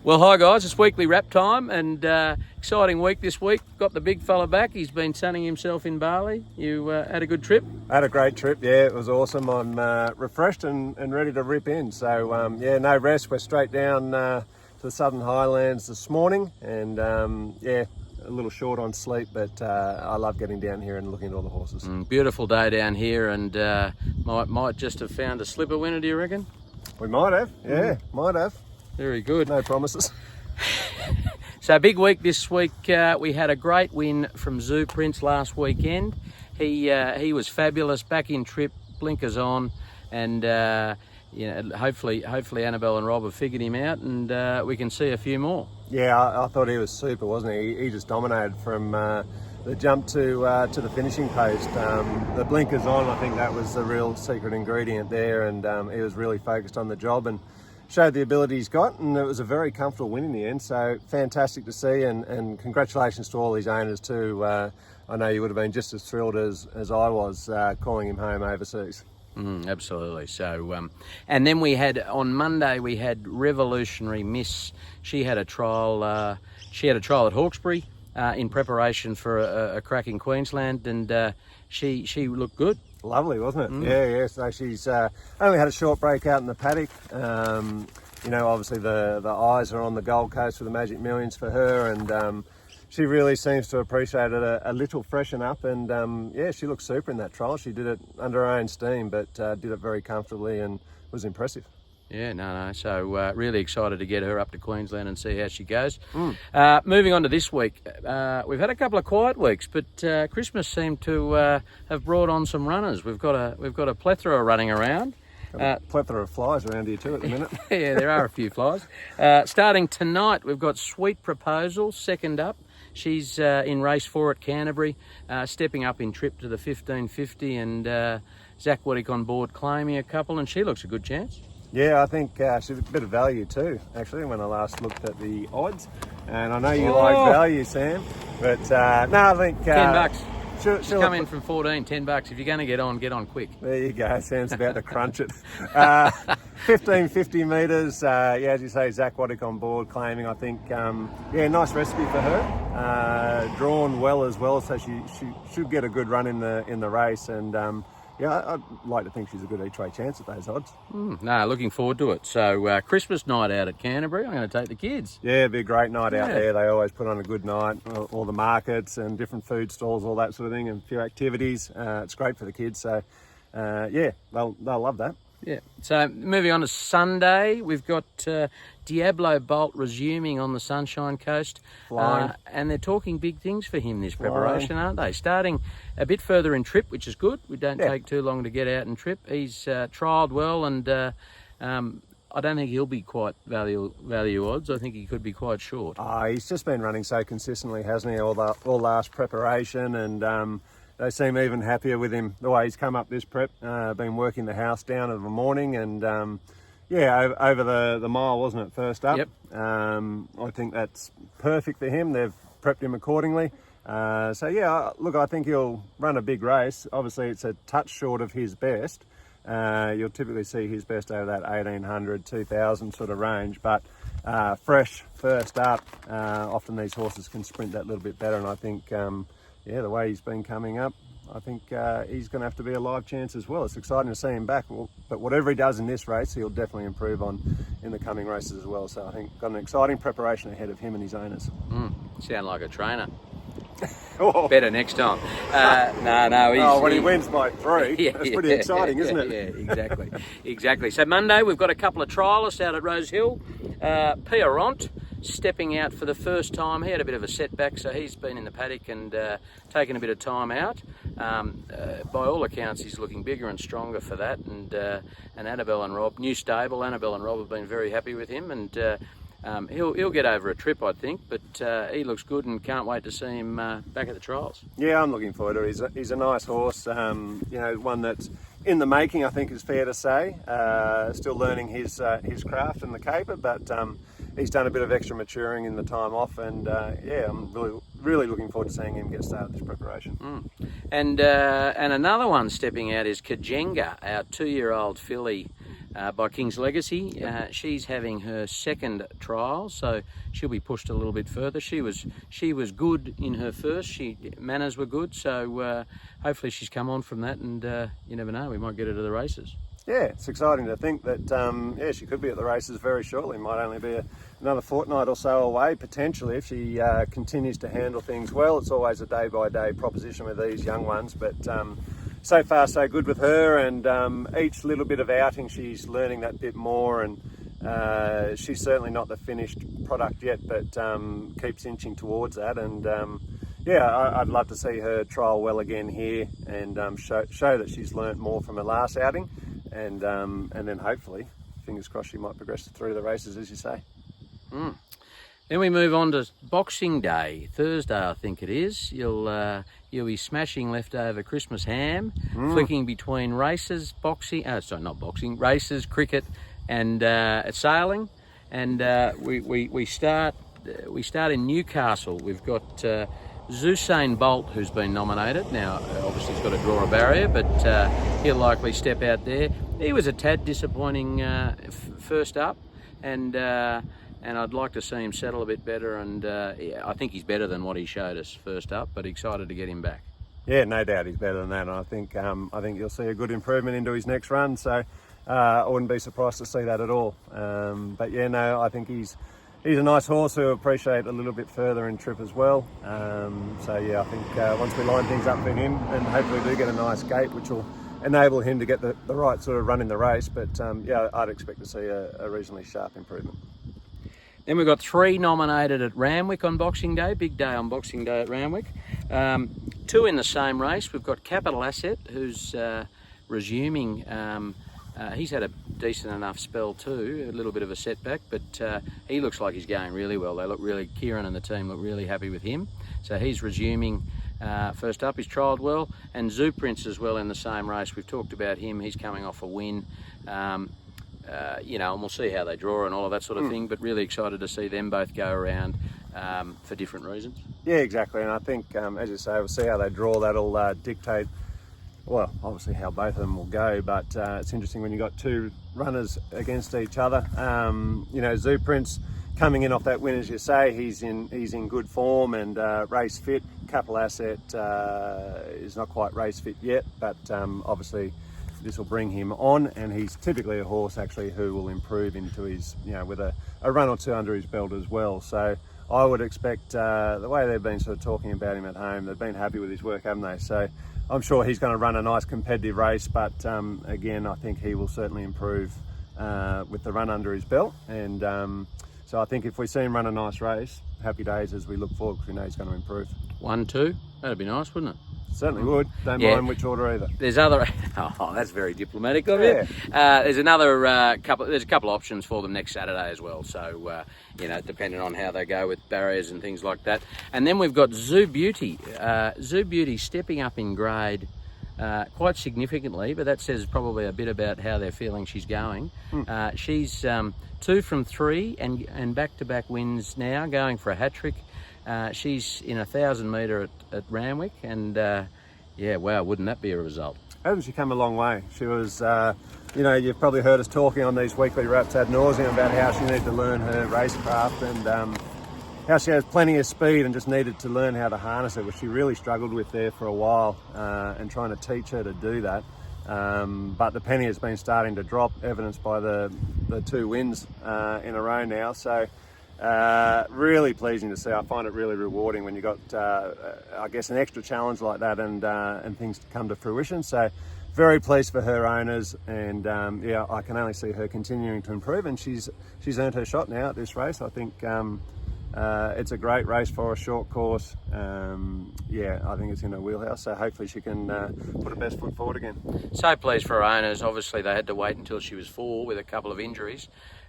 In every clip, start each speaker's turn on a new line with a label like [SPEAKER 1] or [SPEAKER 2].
[SPEAKER 1] Well, hi guys, it's weekly wrap time and exciting week this week. Got the big fella back. He's been sunning himself in Bali. You had a good trip?
[SPEAKER 2] I had a great trip, yeah, it was awesome. I'm refreshed and ready to rip in. So, yeah, no rest. We're straight down to the Southern Highlands this morning and, yeah, a little short on sleep, but I love getting down here and looking at all the horses.
[SPEAKER 1] Beautiful day down here and might just have found a slipper winner, do you reckon?
[SPEAKER 2] We might have, yeah, might have.
[SPEAKER 1] Very good.
[SPEAKER 2] No promises.
[SPEAKER 1] So big week this week. We had a great win from Zoo Prince last weekend. He was fabulous, back in trip, blinkers on, and hopefully Annabelle and Rob have figured him out, and we can see a few more.
[SPEAKER 2] Yeah, I thought he was super, wasn't he? He just dominated from the jump to the finishing post. The blinkers on, I think that was the real secret ingredient there, and he was really focused on the job and showed the ability he's got, and it was a very comfortable win in the end. So fantastic to see, and congratulations to all his owners too. I know you would have been just as thrilled as I was calling him home overseas.
[SPEAKER 1] Absolutely. So, and then we had on Monday we had Revolutionary Miss. She had a trial. She had a trial at Hawkesbury in preparation for a crack in Queensland, and she looked good.
[SPEAKER 2] Lovely, wasn't it? Yeah. So she's only had a short break out in the paddock. Obviously the eyes are on the Gold Coast for the Magic Millions for her, and she really seems to appreciate it a little freshen up. And yeah, she looked super in that trial. She did it under her own steam, but did it very comfortably and was impressive.
[SPEAKER 1] Yeah, no. So really excited to get her up to Queensland and see how she goes. Moving on to this week, we've had a couple of quiet weeks, but Christmas seemed to have brought on some runners. We've got a plethora running around.
[SPEAKER 2] A plethora of flies around here too at the minute.
[SPEAKER 1] Yeah, there are a few flies. Starting tonight, we've got Sweet Proposal, second up. She's in race 4 at Canterbury, stepping up in trip to the 1550, and Zach Waddick on board claiming a couple, and she looks a good chance.
[SPEAKER 2] Yeah, I think she's a bit of value too, actually, when I last looked at the odds. And I know you like value, Sam, but no, I think...
[SPEAKER 1] $10.
[SPEAKER 2] She'll
[SPEAKER 1] come in from 14, $10. If you're going to get on quick.
[SPEAKER 2] There you go. Sam's about to crunch it. 1550 metres. Yeah, as you say, Zach Waddick on board claiming. I think, yeah, nice recipe for her. Drawn well as well, so she should get a good run in the race. And yeah, I'd like to think she's a good each-way chance at those odds.
[SPEAKER 1] No, looking forward to it. So Christmas night out at Canterbury, I'm going to take the kids.
[SPEAKER 2] Yeah, it'd be a great night out there. They always put on a good night, all the markets and different food stalls, all that sort of thing, and a few activities. It's great for the kids. So, yeah, they'll love that.
[SPEAKER 1] Yeah. So moving on to Sunday, we've got Diablo Bolt resuming on the Sunshine Coast. And they're talking big things for him this preparation, aren't they? Starting a bit further in trip, which is good. We don't take too long to get out and trip. He's trialled well, and I don't think he'll be quite value odds. I think he could be quite short.
[SPEAKER 2] He's just been running so consistently, hasn't he, all last preparation, and they seem even happier with him the way he's come up this prep. Been working the house down in the morning, and yeah, over the mile, wasn't it, first up?
[SPEAKER 1] Yep.
[SPEAKER 2] I think that's perfect for him. They've prepped him accordingly. So yeah, look, I think he'll run a big race. Obviously, it's a touch short of his best. You'll typically see his best over that 1800, 2000 sort of range, but fresh first up. Often these horses can sprint that little bit better, and I think, yeah, the way he's been coming up, I think he's going to have to be a live chance as well. It's exciting to see him back, but whatever he does in this race, he'll definitely improve on in the coming races as well. So I think got an exciting preparation ahead of him and his owners.
[SPEAKER 1] Sound like a trainer. Better next time. No.
[SPEAKER 2] When he wins by 3, that's pretty exciting, isn't it?
[SPEAKER 1] Yeah, exactly. So Monday, we've got a couple of trialists out at Rose Hill. Pierrot stepping out for the first time. He had a bit of a setback, so he's been in the paddock and taken a bit of time out. By all accounts, he's looking bigger and stronger for that. And Annabelle and Rob, new stable, Annabelle and Rob have been very happy with him, and he'll get over a trip, I think, but he looks good and can't wait to see him back at the trials.
[SPEAKER 2] Yeah, I'm looking forward to it. He's a nice horse, one that's in the making, I think is fair to say. Still learning his craft and the caper, but he's done a bit of extra maturing in the time off, and yeah, I'm really looking forward to seeing him get started this preparation.
[SPEAKER 1] And another one stepping out is Kajenga, our 2-year-old filly. by King's Legacy. She's having her second trial, so she'll be pushed a little bit further. She was good in her first. Manners were good, so hopefully she's come on from that, and you never know, we might get her to the races.
[SPEAKER 2] Yeah, it's exciting to think that she could be at the races very shortly. Might only be another fortnight or so away, potentially, if she continues to handle things well. It's always a day-by-day proposition with these young ones, but so far so good with her, and each little bit of outing she's learning that bit more, and she's certainly not the finished product yet, but keeps inching towards that, and I'd love to see her trial well again here, and show that she's learnt more from her last outing, and then hopefully, fingers crossed, she might progress through the races, as you say.
[SPEAKER 1] Then we move on to Boxing Day, Thursday I think it is. You'll be smashing leftover Christmas ham, flicking between races, races, cricket, and sailing. And we start in Newcastle. We've got Usain Bolt, who's been nominated. Now, obviously he's got to draw a barrier, but he'll likely step out there. He was a tad disappointing first up, and I'd like to see him settle a bit better, and I think he's better than what he showed us first up, but excited to get him back. Yeah,
[SPEAKER 2] no doubt he's better than that, and I think you'll see a good improvement into his next run, so I wouldn't be surprised to see that at all. I think he's a nice horse who appreciate a little bit further in trip as well. I think once we line things up for him, and hopefully do get a nice gate, which will enable him to get the right sort of run in the race, but I'd expect to see a reasonably sharp improvement.
[SPEAKER 1] Then we've got 3 nominated at Randwick on Boxing Day. Big day on Boxing Day at Randwick. 2 in the same race. We've got Capital Asset, who's resuming. He's had a decent enough spell too, a little bit of a setback, but he looks like he's going really well. Kieran and the team look really happy with him. So he's resuming first up. He's trialled well. And Zoo Prince as well in the same race. We've talked about him. He's coming off a win. And we'll see how they draw and all of that sort of thing, but really excited to see them both go around for different reasons.
[SPEAKER 2] Yeah, exactly, and I think, as you say, we'll see how they draw. That'll dictate, well, obviously how both of them will go, but it's interesting when you've got 2 runners against each other. Zoo Prince coming in off that win, as you say, he's in good form and race fit. Capital Asset is not quite race fit yet, but obviously this will bring him on, and he's typically a horse actually who will improve into his, with a run or 2 under his belt as well. So I would expect, the way they've been sort of talking about him at home, they've been happy with his work, haven't they? So I'm sure he's going to run a nice competitive race, but again, I think he will certainly improve with the run under his belt. And so I think if we see him run a nice race, happy days as we look forward, because we know he's going to improve.
[SPEAKER 1] 1, 2, that'd be nice, wouldn't it?
[SPEAKER 2] Certainly would. Don't mind which order either.
[SPEAKER 1] There's that's very diplomatic of you. There's a couple options for them next Saturday as well. So, depending on how they go with barriers and things like that. And then we've got Zoo Beauty. Zoo Beauty stepping up in grade quite significantly, but that says probably a bit about how they're feeling she's going. She's 2 from 3 and back-to-back wins now, going for a hat-trick. She's in 1,000 metre at Randwick, and wow, wouldn't that be a result?
[SPEAKER 2] Hasn't she come a long way? She was, you've probably heard us talking on these weekly wraps ad nauseum about how she needed to learn her racecraft, and how she has plenty of speed and just needed to learn how to harness it, which she really struggled with there for a while, and trying to teach her to do that. But the penny has been starting to drop, evidenced by the 2 wins in a row now. So really pleasing to see. I find it really rewarding when you got, I guess, an extra challenge like that, and things come to fruition. So very pleased for her owners, and I can only see her continuing to improve. And she's earned her shot now at this race. I think it's a great race for a short course. I think it's in her wheelhouse. So hopefully she can put her best foot forward again.
[SPEAKER 1] So pleased for her owners. Obviously they had to wait until she was 4 with a couple of injuries.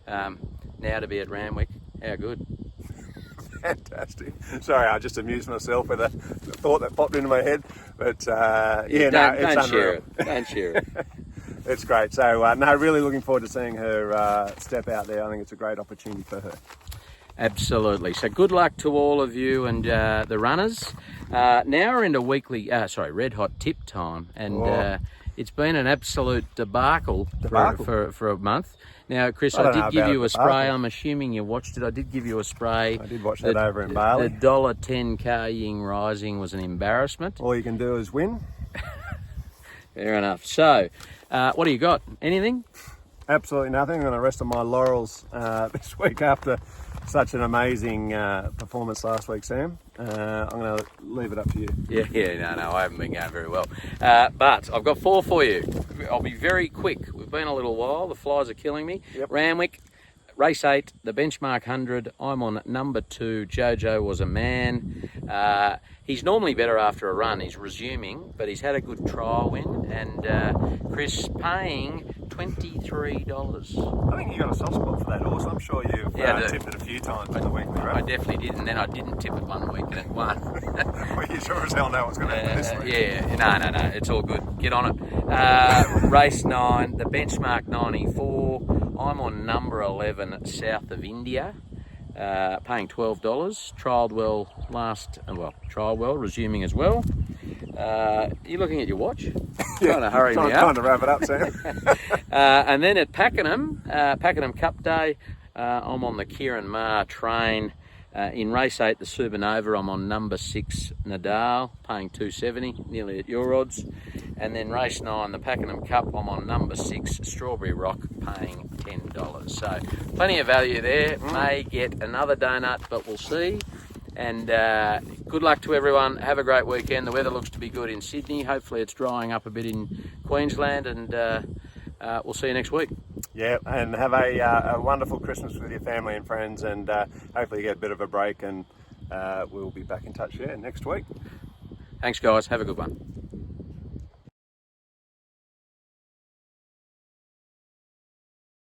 [SPEAKER 1] Now to be at Randwick. How good.
[SPEAKER 2] Fantastic. Sorry, I just amused myself with a thought that popped into my head. But
[SPEAKER 1] it's unreal. Don't share it.
[SPEAKER 2] It's great. So, really looking forward to seeing her step out there. I think it's a great opportunity for her.
[SPEAKER 1] Absolutely. So good luck to all of you and the runners. Now we're into weekly, red hot tip time. And It's been an absolute debacle, for a month. Now, Chris,
[SPEAKER 2] I
[SPEAKER 1] I
[SPEAKER 2] don't know
[SPEAKER 1] did give
[SPEAKER 2] about
[SPEAKER 1] you a
[SPEAKER 2] debacle.
[SPEAKER 1] spray. I'm assuming you watched it. I did give you a spray.
[SPEAKER 2] I did watch that over in Bali.
[SPEAKER 1] The $1.10 Ying Rising was an embarrassment.
[SPEAKER 2] All you can do is win.
[SPEAKER 1] Fair enough. So, what do you got? Anything?
[SPEAKER 2] Absolutely nothing. I'm going to rest on my laurels this week after such an amazing performance last week, Sam. I'm going to leave it up to you.
[SPEAKER 1] Yeah, no, I haven't been going very well. But I've got 4 for you. I'll be very quick. We've been a little while. The flies are killing me.
[SPEAKER 2] Yep.
[SPEAKER 1] Randwick, race 8, the benchmark 100. I'm on number 2. Jojo was a man. He's normally better after a run. He's resuming, but he's had a good trial win. And Chris paying $23.
[SPEAKER 2] I think you got a soft spot for that horse. I'm sure you've tipped it a few times in the weekly,
[SPEAKER 1] I
[SPEAKER 2] right?
[SPEAKER 1] definitely did, and then I didn't tip it one week and it won.
[SPEAKER 2] Well, you sure as hell know what's going to happen this week.
[SPEAKER 1] Yeah, no, it's all good. Get on it. Race 9, the benchmark 94. I'm on number 11, South of India, paying $12. Trialled well trial well, resuming as well. You're looking at your watch? Trying to hurry me up.
[SPEAKER 2] Trying to wrap it up, Sam.
[SPEAKER 1] And then at Pakenham, Pakenham Cup Day, I'm on the Kieran Maher train. In race 8, the Supernova, I'm on number 6, Nadal, paying $2.70, nearly at your odds. And then race 9, the Pakenham Cup, I'm on number 6, Strawberry Rock, paying $10. So plenty of value there. May get another donut, but we'll see. And good luck to everyone. Have a great weekend. The weather looks to be good in Sydney. Hopefully it's drying up a bit in Queensland, and we'll see you next week.
[SPEAKER 2] Yeah, and have a wonderful Christmas with your family and friends, and hopefully you get a bit of a break, and we'll be back in touch next week.
[SPEAKER 1] Thanks, guys. Have a good one.